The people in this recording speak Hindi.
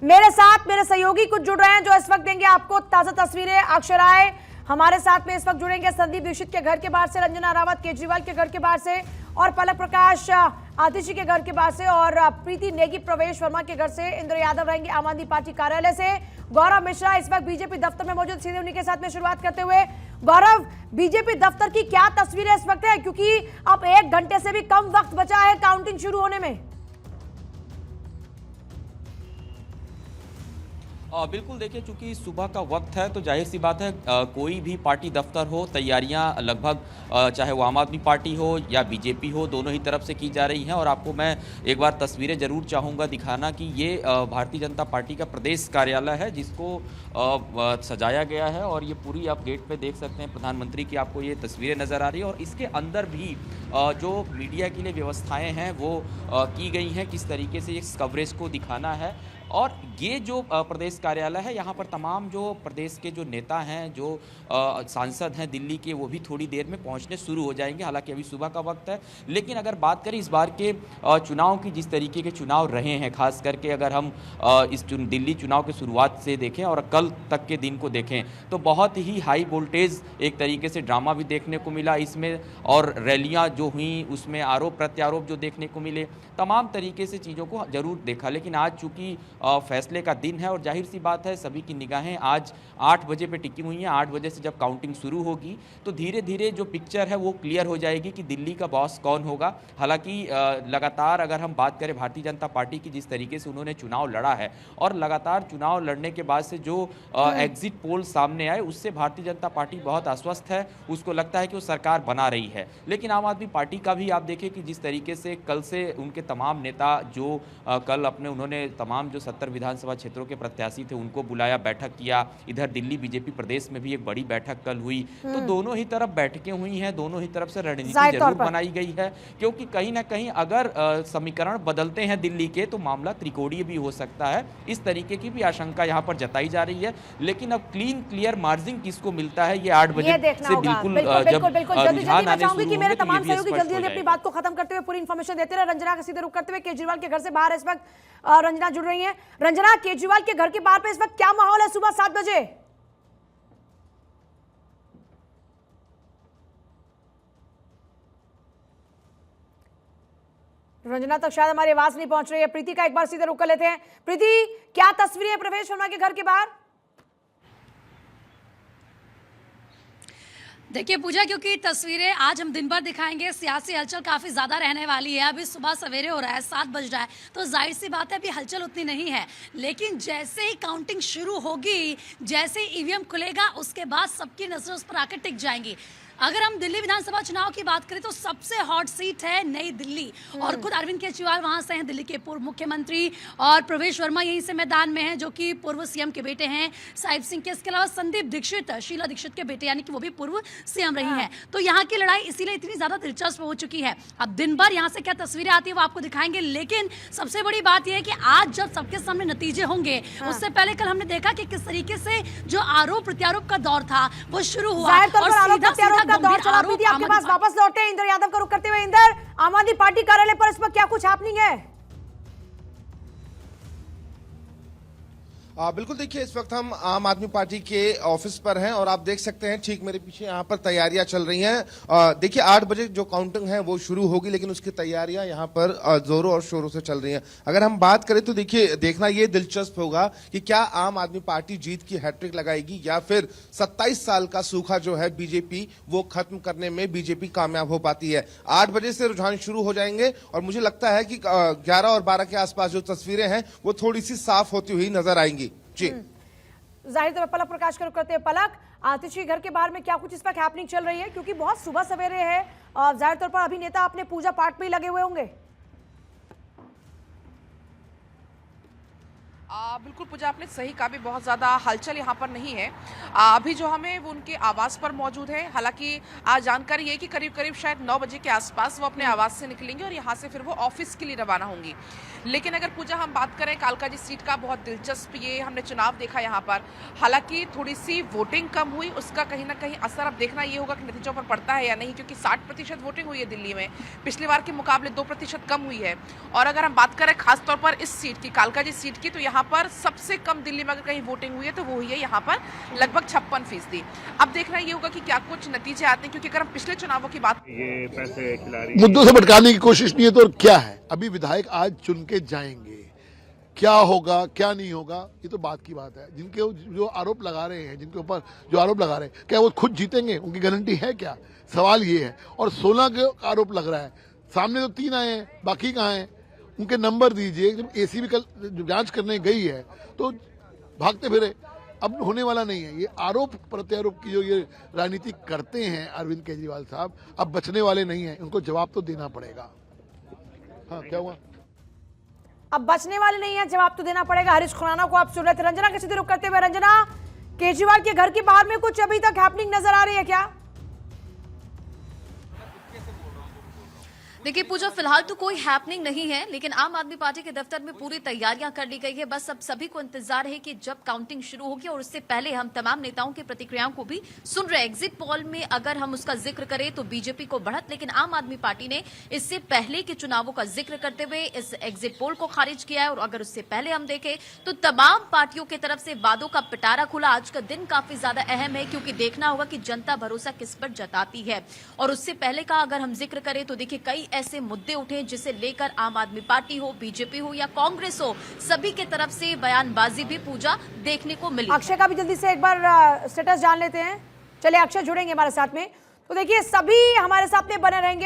मेरे साथ मेरे सहयोगी कुछ जुड़ रहे हैं जो इस वक्त देंगे आपको ताजा तस्वीरें। अक्षर राय हमारे साथ में इस वक्त जुड़ेंगे संदीप दीक्षित के घर के बाहर से, रंजना रावत केजरीवाल के घर के बाहर से, और पलक प्रकाश आतिशी के घर के बाहर से, और प्रीति नेगी प्रवेश वर्मा के घर से। इंद्र यादव रहेंगे आम आदमी पार्टी कार्यालय से। गौरव मिश्रा इस वक्त बीजेपी दफ्तर में मौजूद, सीधे उन्हीं के साथ में शुरुआत करते हुए। गौरव, बीजेपी दफ्तर की क्या तस्वीरें इस वक्त है, क्योंकि अब 1 घंटे से भी कम वक्त बचा है काउंटिंग शुरू होने में? बिल्कुल, देखिए चूंकि सुबह का वक्त है तो जाहिर सी बात है कोई भी पार्टी दफ्तर हो, तैयारियां लगभग चाहे वो आम आदमी पार्टी हो या बीजेपी हो, दोनों ही तरफ से की जा रही हैं। और आपको मैं एक बार तस्वीरें ज़रूर चाहूँगा दिखाना कि ये भारतीय जनता पार्टी का प्रदेश कार्यालय है जिसको सजाया गया है। और ये पूरी आप गेट पे देख सकते हैं, प्रधानमंत्री की आपको ये तस्वीरें नज़र आ रही है। और इसके अंदर भी जो मीडिया के लिए व्यवस्थाएँ हैं वो की गई हैं, किस तरीके से इस कवरेज को दिखाना है। और ये जो प्रदेश कार्यालय है, यहाँ पर तमाम जो प्रदेश के जो नेता हैं, जो सांसद हैं दिल्ली के, वो भी थोड़ी देर में पहुँचने शुरू हो जाएंगे। हालांकि अभी सुबह का वक्त है, लेकिन अगर बात करें इस बार के चुनाव की, जिस तरीके के चुनाव रहे हैं, खास करके अगर हम इस दिल्ली चुनाव की शुरुआत से देखें और कल तक के दिन को देखें, तो बहुत ही हाई वोल्टेज एक तरीके से ड्रामा भी देखने को मिला इसमें। और रैलियाँ जो हुई उसमें आरोप प्रत्यारोप जो देखने को मिले, तमाम तरीके से चीज़ों को जरूर देखा। लेकिन आज चूँकि फैसले का दिन है और जाहिर सी बात है सभी की निगाहें आज 8 बजे पे टिकी हुई हैं। 8 बजे से जब काउंटिंग शुरू होगी तो धीरे धीरे जो पिक्चर है वो क्लियर हो जाएगी कि दिल्ली का बॉस कौन होगा। हालांकि लगातार अगर हम बात करें भारतीय जनता पार्टी की, जिस तरीके से उन्होंने चुनाव लड़ा है और लगातार चुनाव लड़ने के बाद से जो एग्जिट पोल सामने आए, उससे भारतीय जनता पार्टी बहुत आश्वस्त है। उसको लगता है कि वो सरकार बना रही है। लेकिन आम आदमी पार्टी का भी आप देखें कि जिस तरीके से कल से उनके तमाम नेता जो कल उन्होंने तमाम जो 70 विधानसभा क्षेत्रों के प्रत्याशी थे उनको बुलाया, बैठक किया। इधर दिल्ली बीजेपी प्रदेश में भी एक बड़ी बैठक कल हुई। तो दोनों ही तरफ बैठकें हुई हैं, दोनों ही तरफ से रणनीति जरूर बनाई गई है, क्योंकि कहीं ना कहीं अगर समीकरण बदलते हैं दिल्ली के तो मामला त्रिकोणीय भी हो सकता है। इस तरीके की भी आशंका यहाँ पर जताई जा रही है। लेकिन अब क्लीन क्लियर मार्जिन किसको मिलता है, ये 8 बजे से बिल्कुल जब रुझान आने शुरू होंगे, मेरे तमाम सहयोगी जल्दी जल्दी अपनी बात को खत्म करते हुए पूरी इंफॉर्मेशन देते रहे। रंजना का सीधे रुख करते हुए केजरीवाल के घर से बाहर इस वक्त रंजना जुड़ रही हैं। रंजना, केजरीवाल के घर के बाहर पे इस वक्त क्या माहौल है सुबह 7 बजे? रंजना तक शायद हमारी आवाज नहीं पहुंच रही है। प्रीति का एक बार सीधे रुक कर लेते हैं। प्रीति, क्या तस्वीरें प्रवेश वर्मा के घर के बाहर? देखिए पूजा, क्योंकि तस्वीरें आज हम दिन भर दिखाएंगे, सियासी हलचल काफ़ी ज़्यादा रहने वाली है। अभी सुबह सवेरे हो रहा है, 7 बज रहा है, तो जाहिर सी बात है अभी हलचल उतनी नहीं है। लेकिन जैसे ही काउंटिंग शुरू होगी, जैसे ही ईवीएम खुलेगा, उसके बाद सबकी नजरें उस पर आकर टिक जाएंगी। अगर हम दिल्ली विधानसभा चुनाव की बात करें तो सबसे हॉट सीट है नई दिल्ली, और खुद अरविंद केजरीवाल वहां से हैं, दिल्ली के पूर्व मुख्यमंत्री, और प्रवेश वर्मा यहीं से मैदान में हैं जो कि पूर्व सीएम के बेटे हैं साहिब सिंह के। इसके अलावा संदीप दीक्षित, शीला दीक्षित के बेटे, यानी कि वो भी पूर्व सीएम रही हैं। तो यहाँ की लड़ाई इसीलिए इतनी ज्यादा दिलचस्प हो चुकी है। अब दिन भर यहाँ से क्या तस्वीरें आती है वो आपको दिखाएंगे, लेकिन सबसे बड़ी बात यह है कि आज जब सबके सामने नतीजे होंगे, उससे पहले कल हमने देखा कि किस तरीके से जो आरोप प्रत्यारोप का दौर था वो शुरू हुआ और का दौर चला। प्रीति, आपके पास वापस लौटे हैं इंद्र यादव का रुख करते हुए। इंद्र, आम आदमी पार्टी कार्यालय पर इस वक्त क्या कुछ हैपनिंग है? बिल्कुल, देखिए इस वक्त हम आम आदमी पार्टी के ऑफिस पर हैं और आप देख सकते हैं ठीक मेरे पीछे यहाँ पर तैयारियां चल रही हैं। देखिए 8 बजे जो काउंटिंग है वो शुरू होगी, लेकिन उसकी तैयारियां यहाँ पर जोरों और शोरों से चल रही हैं। अगर हम बात करें तो देखिए देखना ये दिलचस्प होगा कि क्या आम आदमी पार्टी जीत की हैट्रिक लगाएगी या फिर 27 साल का सूखा जो है बीजेपी वो खत्म करने में बीजेपी कामयाब हो पाती है। 8 बजे से रुझान शुरू हो जाएंगे और मुझे लगता है कि 11 और 12 के आसपास जो तस्वीरें हैं वो थोड़ी सी साफ होती हुई नजर आएंगी। जी जाहिर तौर पर पलक प्रकाश कर करते हैं। पलक, आतिशी घर के बाहर में क्या कुछ इस वक्त हैपनिंग चल रही है, क्योंकि बहुत सुबह सवेरे है, जाहिर तौर पर अभी नेता अपने पूजा पाठ में ही लगे हुए होंगे? बिल्कुल पूजा, आपने सही कहा, भी बहुत ज़्यादा हलचल यहाँ पर नहीं है। अभी जो हमें वो उनके आवास पर मौजूद है। हालांकि आज जानकारी है कि करीब करीब शायद 9 बजे के आसपास वो अपने आवास से निकलेंगे और यहाँ से फिर वो ऑफिस के लिए रवाना होंगी। लेकिन अगर पूजा हम बात करें कालकाजी सीट का, बहुत दिलचस्प ये हमने चुनाव देखा यहाँ पर। हालांकि थोड़ी सी वोटिंग कम हुई, उसका कहीं ना कहीं असर अब देखना ये होगा कि नतीजों पर पड़ता है या नहीं, क्योंकि 60% वोटिंग हुई है दिल्ली में, पिछली बार के मुकाबले 2% कम हुई है। और अगर हम बात करें खासतौर पर इस सीट की, कालकाजी सीट की, तो यहाँ यहाँ पर सबसे कम दिल्ली में अगर कहीं वोटिंग हुई है तो वो हुई है यहाँ पर लगभग 56%। अब देखना ये होगा कि क्या कुछ नतीजे आते हैं, क्योंकि अगर हम पिछले चुनावों की बात, ये पैसे खिला रही मुद्दों से भटकाने की कोशिश नहीं है तो और क्या है। अभी विधायक आज चुन के जाएंगे, क्या होगा क्या नहीं होगा ये तो बात की बात है। जिनके जो आरोप लगा रहे हैं, जिनके ऊपर जो आरोप लगा रहे हैं, क्या वो खुद जीतेंगे? उनकी गारंटी है क्या? सवाल ये है। और 16 के आरोप लग रहा है, सामने तो 3 आए हैं, बाकी कहाँ हैं? उनके नंबर दीजिए। जब एसीबी कल जांच करने गई है तो भागते फिरे, अब होने वाला नहीं है। ये आरोप प्रत्यारोप की जो ये राजनीति करते हैं अरविंद केजरीवाल साहब, अब बचने वाले नहीं है, उनको जवाब तो देना पड़ेगा। हाँ, क्या हुआ? अब बचने वाले नहीं है, जवाब तो देना पड़ेगा। हरीश खुराना को आप सुन रहे थे। रंजना के सीधे रुख करते हुए, रंजना, केजरीवाल के घर के बाहर में कुछ अभी तक हैपनिंग नजर आ रही है क्या? देखिए पूजा, फिलहाल तो कोई हैपनिंग नहीं है, लेकिन आम आदमी पार्टी के दफ्तर में पूरी तैयारियां कर ली गई है। बस अब सभी को इंतजार है कि जब काउंटिंग शुरू होगी, और उससे पहले हम तमाम नेताओं की प्रतिक्रियाओं को भी सुन रहे हैं। एग्जिट पोल में अगर हम उसका जिक्र करें तो बीजेपी को बढ़त, लेकिन आम आदमी पार्टी ने इससे पहले के चुनावों का जिक्र करते हुए इस एग्जिट पोल को खारिज किया है। और अगर उससे पहले हम देखें तो तमाम पार्टियों की तरफ से वादों का पिटारा खुला। आज का दिन काफी ज्यादा अहम है, क्योंकि देखना होगा कि जनता भरोसा किस पर जताती है। और उससे पहले का अगर हम जिक्र करें तो देखिए कई ऐसे मुद्दे उठे जिसे लेकर आम आदमी पार्टी हो, बीजेपी हो या कांग्रेस हो, सभी के तरफ से बयानबाजी भी पूजा देखने को मिली। अक्षय का भी जल्दी से एक बार स्टेटस जान लेते हैं। चलिए अक्षय जुड़ेंगे हमारे साथ में। तो देखिए सभी हमारे साथ में बने रहेंगे।